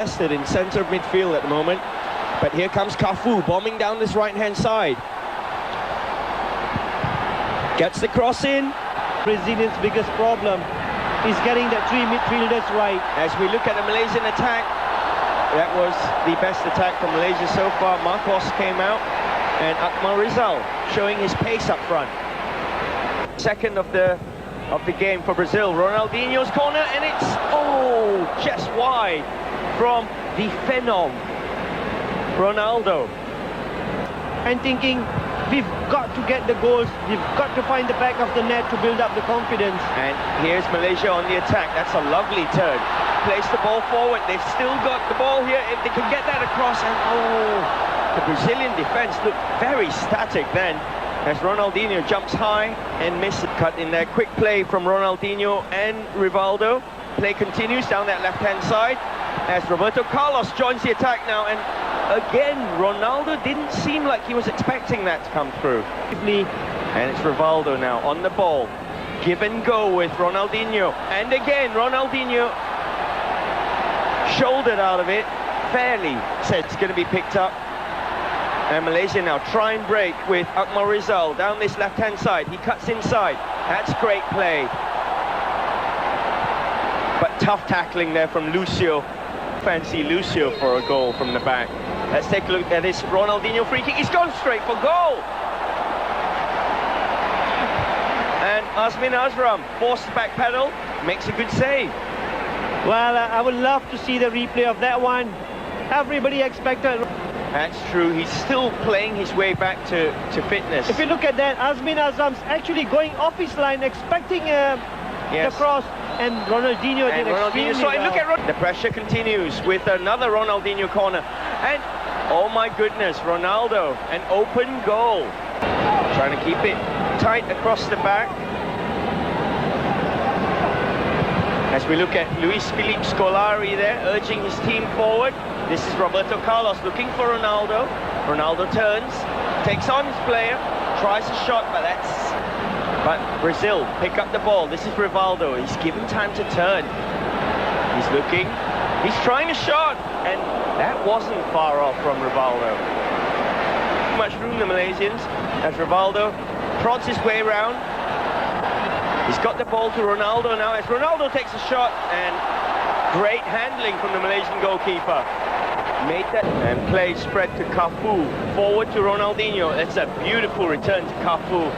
congested in centre of midfield at the moment. But here comes Cafu bombing down this right-hand side. Gets the cross in. Brazilian's biggest problem is getting the three midfielders right. As we look at the Malaysian attack, that was the best attack from Malaysia so far. Marcos came out, and Akmal Rizal showing his pace up front. Second of the game for Brazil. Ronaldinho's corner, and it's just wide from the phenom Ronaldo. And thinking, we've got to get the goals, we've got to find the back of the net to build up the confidence. And here's Malaysia on the attack. That's a lovely turn. Place the ball forward. They've still got the ball here. If they can get that across, and the Brazilian defense looked very static then, as Ronaldinho jumps high and misses. Cut in there. Quick play from Ronaldinho and Rivaldo. Play continues down that left-hand side as Roberto Carlos joins the attack now, and again, Ronaldo didn't seem like he was expecting that to come through. And it's Rivaldo now on the ball. Give and go with Ronaldinho. And again, Ronaldinho shouldered out of it. Fairly said it's going to be picked up. And Malaysia now try and break with Akmal Rizal down this left-hand side. He cuts inside. That's great play. But tough tackling there from Lucio. Fancy Lucio for a goal from the back. Let's take a look at this Ronaldinho free kick. He's gone straight for goal. And Azmin Azram forced back pedal, makes a good save. Well, I would love to see the replay of that one. Everybody expected. That's true. He's still playing his way back to fitness. If you look at that, Azmin Azram's actually going off his line, expecting the cross. And Ronaldinho did extremely well. Look at the pressure continues with another Ronaldinho corner. And oh my goodness, Ronaldo, an open goal. Trying to keep it tight across the back. As we look at Luis Felipe Scolari there, urging his team forward. This is Roberto Carlos looking for Ronaldo. Ronaldo turns, takes on his player, tries a shot, but Brazil pick up the ball. This is Rivaldo. He's given time to turn. He's looking. He's trying a shot, and that wasn't far off from Rivaldo. Too much room, the Malaysians, as Rivaldo prods his way around. He's got the ball to Ronaldo now, as Ronaldo takes a shot, and great handling from the Malaysian goalkeeper. Made that, and play spread to Cafu. Forward to Ronaldinho. That's a beautiful return to Cafu.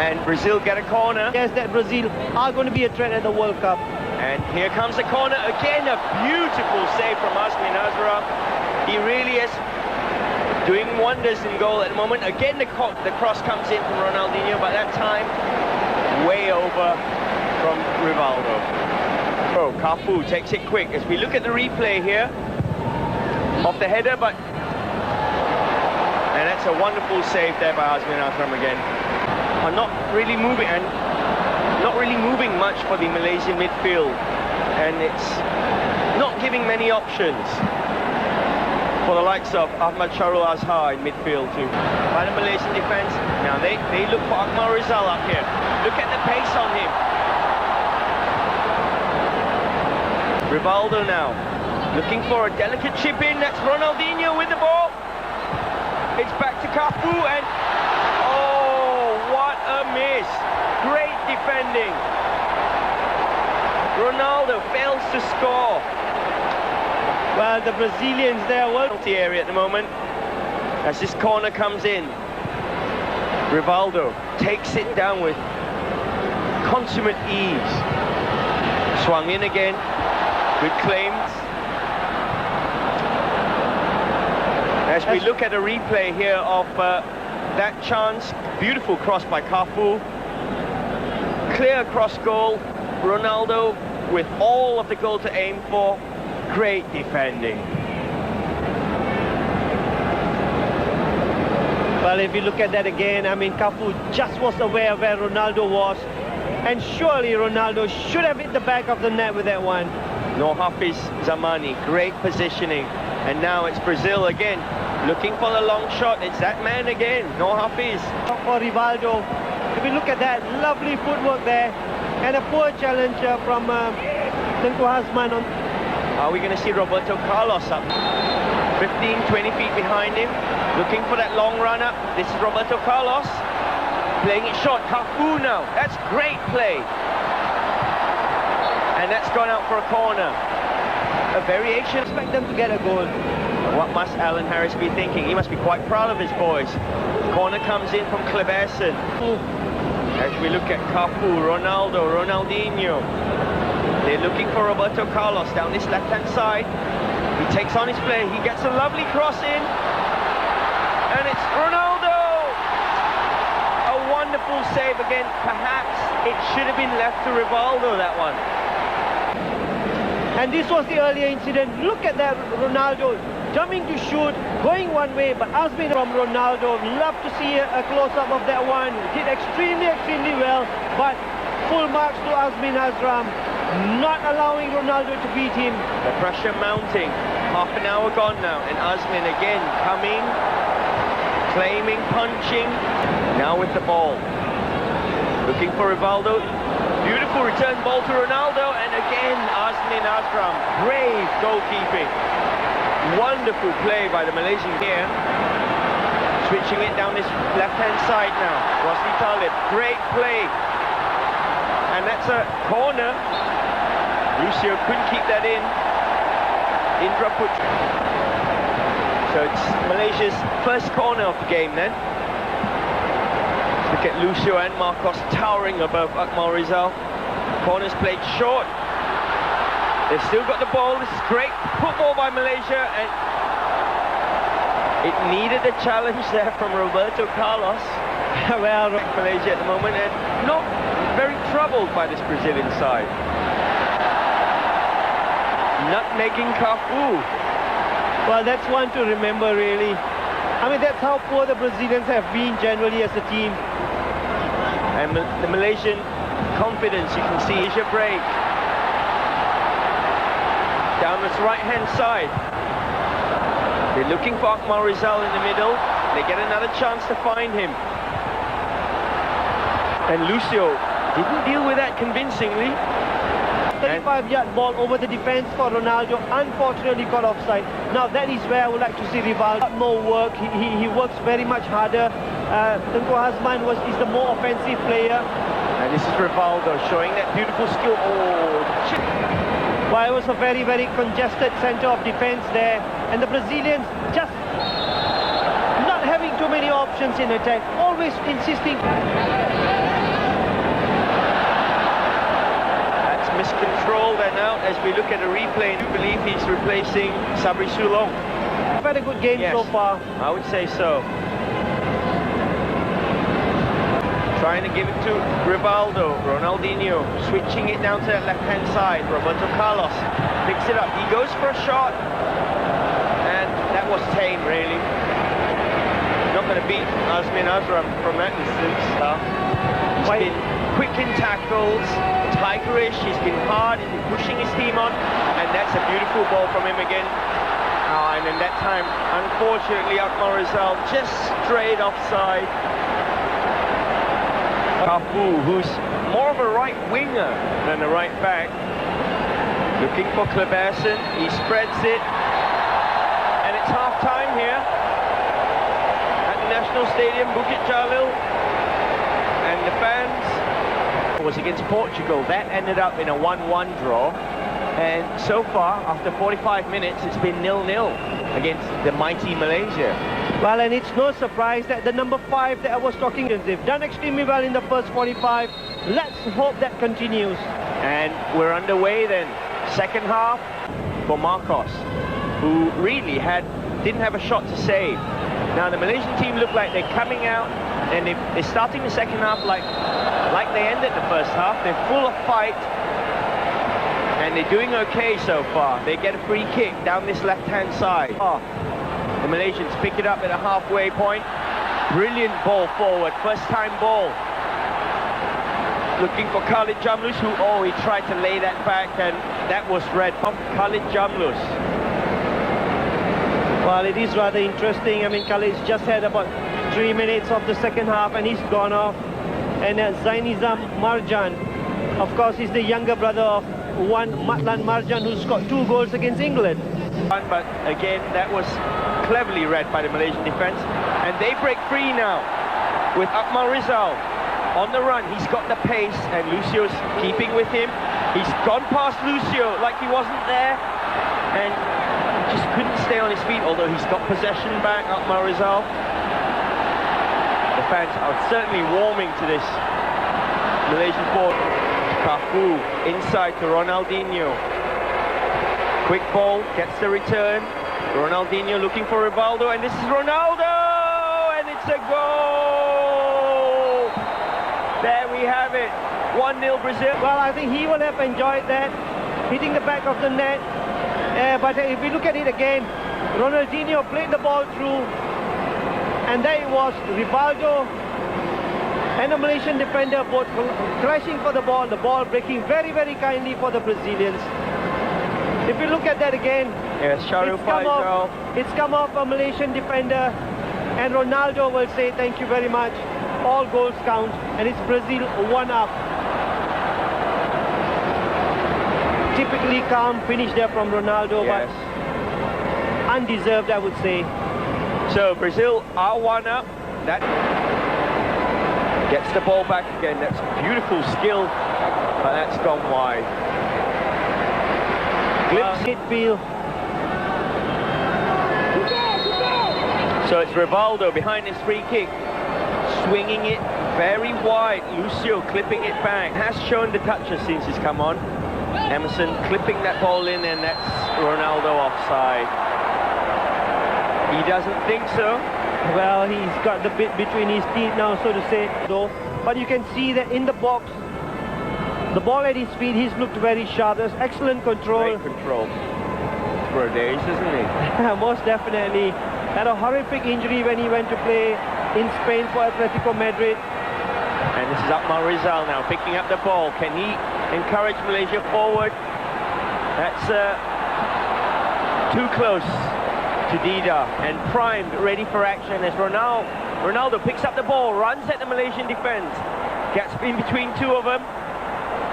And Brazil get a corner. Yes, that Brazil are going to be a threat at the World Cup. And here comes a corner. Again, a beautiful save from Azmin Azram. He really is doing wonders in goal at the moment. Again, the cross comes in from Ronaldinho, but that time, way over from Rivaldo. Oh, Cafu takes it quick. As we look at the replay here, off the header, and that's a wonderful save there by Azmin Azram again. Are not really moving much for the Malaysian midfield, and it's not giving many options for the likes of Ahmad Sharul Azhar in midfield too. By the Malaysian defence, now they look for Akmal Rizal up here. Look at the pace on him. Rivaldo now looking for a delicate chip in. That's Ronaldinho with the ball. It's back to Cafu, and what a miss. Great defending. Ronaldo fails to score. Well, the Brazilians there were penalty area at the moment as this corner comes in. Rivaldo takes it down with consummate ease. Swung in again. Good claims. As we look at a replay here of that chance, beautiful cross by Cafu. Clear cross goal. Ronaldo with all of the goal to aim for. Great defending. Well, if you look at that again, I mean, Cafu just was aware where Ronaldo was. And surely Ronaldo should have hit the back of the net with that one. No Hafiz Zamani, great positioning. And now it's Brazil again, looking for the long shot. It's that man again, no Hafiz. For Rivaldo, if you look at that, lovely footwork there. And a poor challenge from Tengku Hazman on. Are we going to see Roberto Carlos up? 15, 20 feet behind him, looking for that long run up. This is Roberto Carlos, playing it short. Cafu now, that's great play. And that's gone out for a corner. A variation. Expect them to get a goal. What must Alan Harris be thinking? He must be quite proud of his boys. Corner comes in from Kleberson. As we look at Cafu, Ronaldo, Ronaldinho. They're looking for Roberto Carlos down this left-hand side. He takes on his play. He gets a lovely cross in. And it's Ronaldo! A wonderful save again. Perhaps it should have been left to Rivaldo, that one. And this was the earlier incident. Look at that, Ronaldo jumping to shoot, going one way, but Azmin from Ronaldo. Love to see a close-up of that one. Did extremely well, but full marks to Azmin Azram, not allowing Ronaldo to beat him. The pressure mounting. Half an hour gone now, and Azmin again coming, claiming, punching. Now with the ball. Looking for Rivaldo. Beautiful return ball to Ronaldo, and again Azmin Azram. Brave goalkeeping. Wonderful play by the Malaysian here. Switching it down this left-hand side now. Rosli Talib, great play. And that's a corner. Lucio couldn't keep that in. Indra put. So it's Malaysia's first corner of the game then. Look at Lucio and Marcos towering above Akmal Rizal. Corners played short. They've still got the ball. This is great football by Malaysia, and it needed a challenge there from Roberto Carlos. Well, Malaysia at the moment, and not very troubled by this Brazilian side. Nutmegging Cafu. Well, that's one to remember, really. I mean, that's how poor the Brazilians have been generally as a team. And the Malaysian confidence, you can see Asia break. Down this right-hand side. They're looking for Akmal Rizal in the middle. They get another chance to find him. And Lucio didn't deal with that convincingly. 35-yard ball over the defense for Ronaldo, unfortunately got offside. Now that is where I would like to see Rivaldo. A lot more work, he works very much harder. Tengku Hazman is the more offensive player. And this is Rivaldo showing that beautiful skill. Oh, well, it was a very congested center of defense there. And the Brazilians just not having too many options in attack, always insisting. Miscontrolled and out as we look at a replay. I do believe he's replacing Sabri Sulong. Had a good game so far. I would say so. Trying to give it to Rivaldo. Ronaldinho switching it down to that left-hand side. Roberto Carlos picks it up. He goes for a shot. And that was tame, really. Not going to beat Azmin Azram from that distance. He's been quick in tackles, tigerish, he's been hard, he's been pushing his team on, and that's a beautiful ball from him again. And in that time, unfortunately, Akmal Rizal just straight offside. Cafu, who's more of a right winger than a right back, looking for Kleberson. He spreads it, and it's half-time here at the National Stadium, Bukit Jalil, and the fans was against Portugal. That ended up in a 1-1 draw, and so far after 45 minutes it's been 0-0 against the mighty Malaysia. Well, and it's no surprise that the number 5 that I was talking to, they've done extremely well in the first 45. Let's hope that continues. And we're underway then. Second half for Marcos, who really didn't have a shot to save. Now the Malaysian team look like they're coming out, and they're starting the second half like they ended the first half. They're full of fight, and they're doing okay so far. They get a free kick down this left-hand side. The Malaysians pick it up at a halfway point. Brilliant ball forward, first-time ball. Looking for Khalid Jamlus, who, he tried to lay that back, and that was red from Khalid Jamlus. Well, it is rather interesting. I mean, Khalid's just had about 3 minutes of the second half, and he's gone off. And Zainizam Marjan, of course, is the younger brother of one Matlan Marjan, who scored 2 goals against England. But again, that was cleverly read by the Malaysian defence. And they break free now with Akmal Rizal on the run. He's got the pace and Lucio's keeping with him. He's gone past Lucio like he wasn't there and just couldn't stay on his feet, although he's got possession back, Akmal Rizal. The fans are certainly warming to this Malaysian forward. Cafu inside to Ronaldinho. Quick ball, gets the return. Ronaldinho looking for Rivaldo, and this is Ronaldo! And it's a goal! There we have it. 1-0 Brazil. Well, I think he will have enjoyed that, hitting the back of the net. But if we look at it again, Ronaldinho played the ball through, and there it was, Rivaldo and the Malaysian defender both crashing for the ball breaking very, very kindly for the Brazilians. If you look at that again, yes, it's come off a Malaysian defender, and Ronaldo will say thank you very much. All goals count, and it's Brazil 1-up. Typically calm finish there from Ronaldo, yes, but undeserved, I would say. So Brazil are 1-up. That gets the ball back again. That's beautiful skill, but that's gone wide. Glimpse midfield. So it's Rivaldo behind his free kick, swinging it very wide. Lucio clipping it back. Has shown the touches since he's come on. Emerson clipping that ball in, and that's Ronaldo offside. He doesn't think so. Well, he's got the bit between his teeth now, so to say, though. But you can see that in the box, the ball at his feet, he's looked very sharp. There's excellent control. Great control. For a days, isn't he? Most definitely. Had a horrific injury when he went to play in Spain for Atletico Madrid. And this is Akmal Rizal now picking up the ball. Can he encourage Malaysia forward? That's too close to Dida, and primed, ready for action as Ronaldo picks up the ball, runs at the Malaysian defence, gets in between two of them,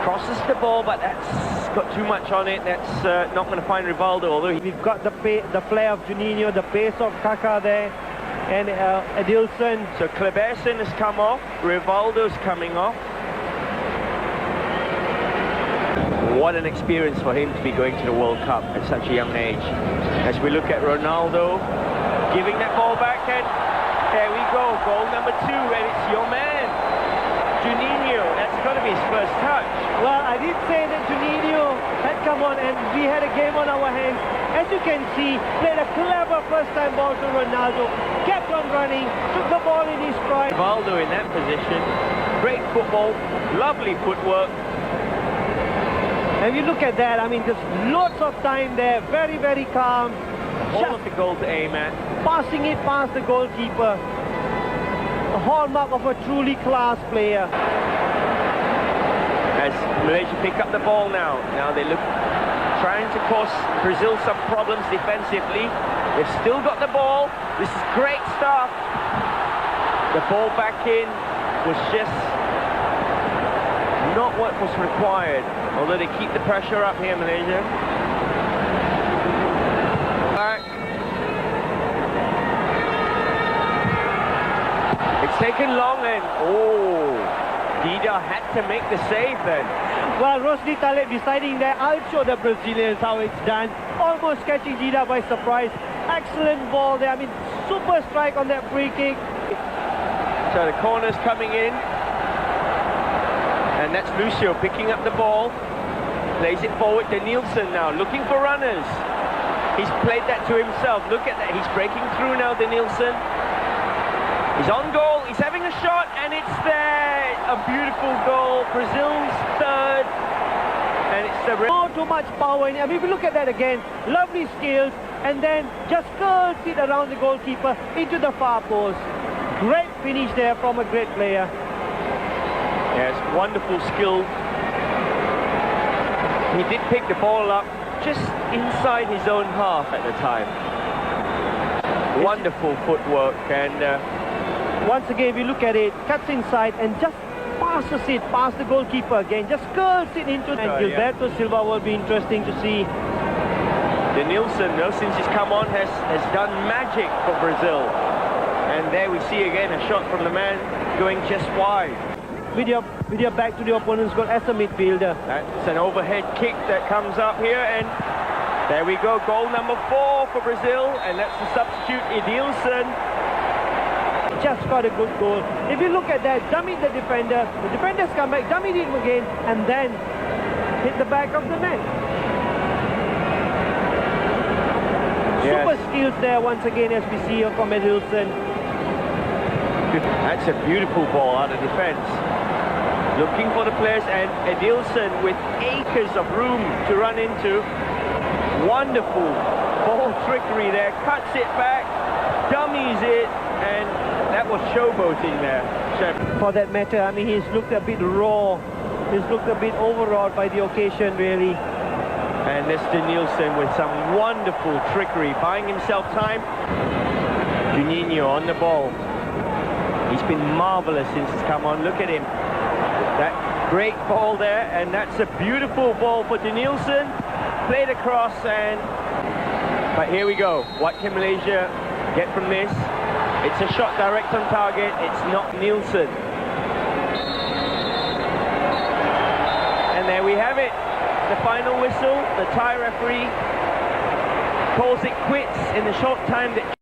crosses the ball, but that's got too much on it. That's not going to find Rivaldo, although we've got the flair of Juninho, the pace of Kaká there, and Adilson. So Kleberson has come off, Rivaldo's coming off. What an experience for him to be going to the World Cup at such a young age. As we look at Ronaldo giving that ball back, and there we go, goal number 2, and it's your man, Juninho. That's got to be his first touch. Well, I did say that Juninho had come on and we had a game on our hands. As you can see, played a clever first-time ball to Ronaldo, kept on running, took the ball in his stride. Rivaldo in that position, great football, lovely footwork. And you look at that, I mean, there's lots of time there, very, very calm. All of the goal to aim at. Passing it past the goalkeeper. A hallmark of a truly class player. As Malaysia pick up the ball now. Now they look, trying to cause Brazil some problems defensively. They've still got the ball. This is great stuff. The ball back in was just not what was required. Although they keep the pressure up here, Malaysia. Back. It's taken long, and Dida had to make the save then. Well, Rosny Taleb deciding that I'll show the Brazilians how it's done. Almost catching Dida by surprise. Excellent ball there. I mean, super strike on that free kick. So the corner's coming in. And that's Lucio picking up the ball. Plays it forward to Nielsen now, looking for runners. He's played that to himself. Look at that. He's breaking through now to Nielsen. He's on goal. He's having a shot, and it's there. A beautiful goal. Brazil's third. And it's the... Not too much power in it. I mean, if you look at that again, lovely skills, and then just curls it around the goalkeeper into the far post. Great finish there from a great player. Yes, wonderful skill. He did pick the ball up just inside his own half at the time. Wonderful footwork, and once again, if you look at it, cuts inside and just passes it past the goalkeeper again, just curls it into and Gilberto Silva will be interesting to see. Denilson, though, since he's come on, has done magic for Brazil. And there we see again a shot from the man going just wide. With your back to the opponent's goal as a midfielder. That's an overhead kick that comes up here, and there we go, goal number 4 for Brazil, and that's the substitute Edilson. Just got a good goal. If you look at that, dummied the defender's come back, dummied him again, and then hit the back of the net. Yes. Super skills there once again, as we see here from Edilson. That's a beautiful ball out of defence. Looking for the players, and Edilson with acres of room to run into. Wonderful ball trickery there, cuts it back, dummies it, and that was showboating there. For that matter, I mean, he's looked a bit raw. He's looked a bit overawed by the occasion, really. And this Denilson with some wonderful trickery, buying himself time. Juninho on the ball. He's been marvellous since he's come on. Look at him. That great ball there, and that's a beautiful ball for Denilson. Played across, but here we go. What can Malaysia get from this? It's a shot direct on target. It's not Nielsen. And there we have it. The final whistle. The Thai referee calls it quits in the short time that